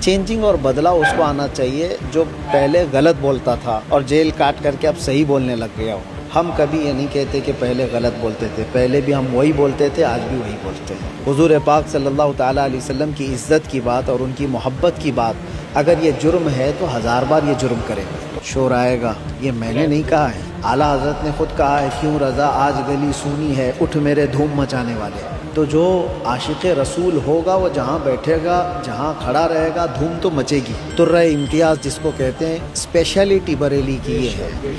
Changing اور بدلاؤ اس کو آنا چاہیے جو پہلے غلط بولتا تھا اور جیل کاٹ کر کے اب صحیح بولنے لگ گیا ہو. ہم کبھی یہ نہیں کہتے کہ پہلے غلط بولتے تھے، پہلے بھی ہم وہی بولتے تھے، آج بھی وہی بولتے ہیں. حضور پاک صلی اللہ تعالیٰ علیہ وسلم کی عزت کی بات اور ان کی محبت کی بات اگر یہ جرم ہے تو 1000 بار یہ جرم کرے. شور آئے گا، یہ میں نے نہیں کہا ہے، اعلیٰ حضرت نے خود کہا ہے، کیوں رضا آج گلی سونی ہے، اٹھ میرے دھوم مچانے والے. تو جو عاشق رسول ہوگا وہ جہاں بیٹھے گا، جہاں کھڑا رہے گا، دھوم تو مچے گی. ترہ امتیاز جس کو کہتے ہیں، اسپیشلٹی بریلی کی یہ ہے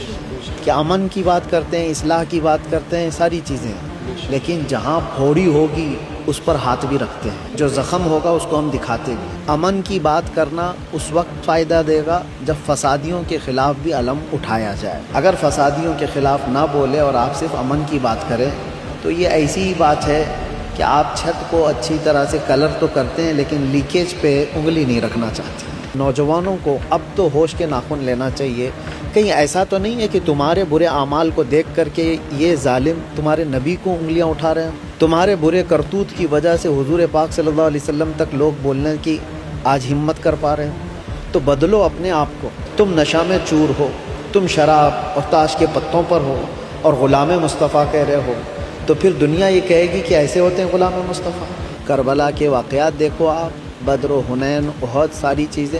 کہ امن کی بات کرتے ہیں، اصلاح کی بات کرتے ہیں، ساری چیزیں، لیکن جہاں پھوڑی ہوگی اس پر ہاتھ بھی رکھتے ہیں، جو زخم ہوگا اس کو ہم دکھاتے بھی. امن کی بات کرنا اس وقت فائدہ دے گا جب فسادیوں کے خلاف بھی علم اٹھایا جائے. اگر فسادیوں کے خلاف نہ بولے اور آپ صرف امن کی بات کریں تو یہ ایسی ہی بات ہے کہ آپ چھت کو اچھی طرح سے کلر تو کرتے ہیں لیکن لیکیج پہ انگلی نہیں رکھنا چاہتے. نوجوانوں کو اب تو ہوش کے ناخن لینا چاہیے. کہیں ایسا تو نہیں ہے کہ تمہارے برے اعمال کو دیکھ کر کے یہ ظالم تمہارے نبی کو انگلیاں اٹھا رہے ہیں؟ تمہارے برے کرتوت کی وجہ سے حضور پاک صلی اللہ علیہ وسلم تک لوگ بولنے کی آج ہمت کر پا رہے ہیں. تو بدلو اپنے آپ کو. تم نشہ میں چور ہو، تم شراب اور تاش کے پتوں پر ہو اور غلام مصطفیٰ کہہ رہے ہو، تو پھر دنیا یہ کہے گی کہ ایسے ہوتے ہیں غلام مصطفیٰ. کربلا کے واقعات دیکھو آپ، بدر و حنین، بہت ساری چیزیں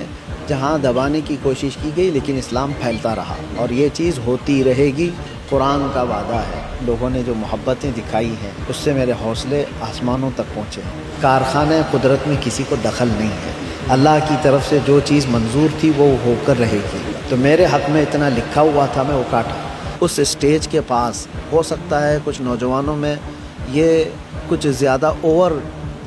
جہاں دبانے کی کوشش کی گئی لیکن اسلام پھیلتا رہا اور یہ چیز ہوتی رہے گی. قرآن کا وعدہ ہے. لوگوں نے جو محبتیں دکھائی ہیں اس سے میرے حوصلے آسمانوں تک پہنچے. کارخانہ قدرت میں کسی کو دخل نہیں ہے. اللہ کی طرف سے جو چیز منظور تھی وہ ہو کر رہے گی. تو میرے حق میں اتنا لکھا ہوا تھا، میں وہ کاٹا. اس اسٹیج کے پاس ہو سکتا ہے کچھ نوجوانوں میں یہ کچھ زیادہ اوور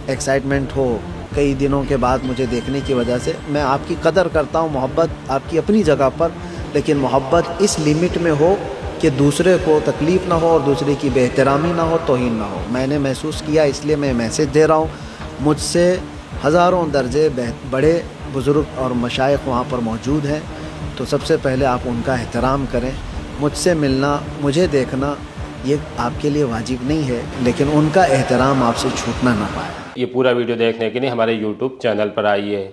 ایکسائٹمنٹ ہو کئی دنوں کے بعد مجھے دیکھنے کی وجہ سے. میں آپ کی قدر کرتا ہوں، محبت آپ کی اپنی جگہ پر، لیکن محبت اس لیمٹ میں ہو کہ دوسرے کو تکلیف نہ ہو اور دوسرے کی بے احترامی نہ ہو، توہین نہ ہو. میں نے محسوس کیا، اس لیے میں میسیج دے رہا ہوں. مجھ سے ہزاروں درجے بڑے بزرگ اور مشائخ وہاں پر موجود ہیں، تو سب سے پہلے آپ ان کا احترام کریں. مجھ سے ملنا، مجھے دیکھنا یہ آپ کے لیے واجب نہیں ہے، لیکن ان کا احترام آپ سے چھوٹنا نہ پائے. یہ پورا ویڈیو دیکھنے کے لیے ہمارے YouTube چینل پر آئیے.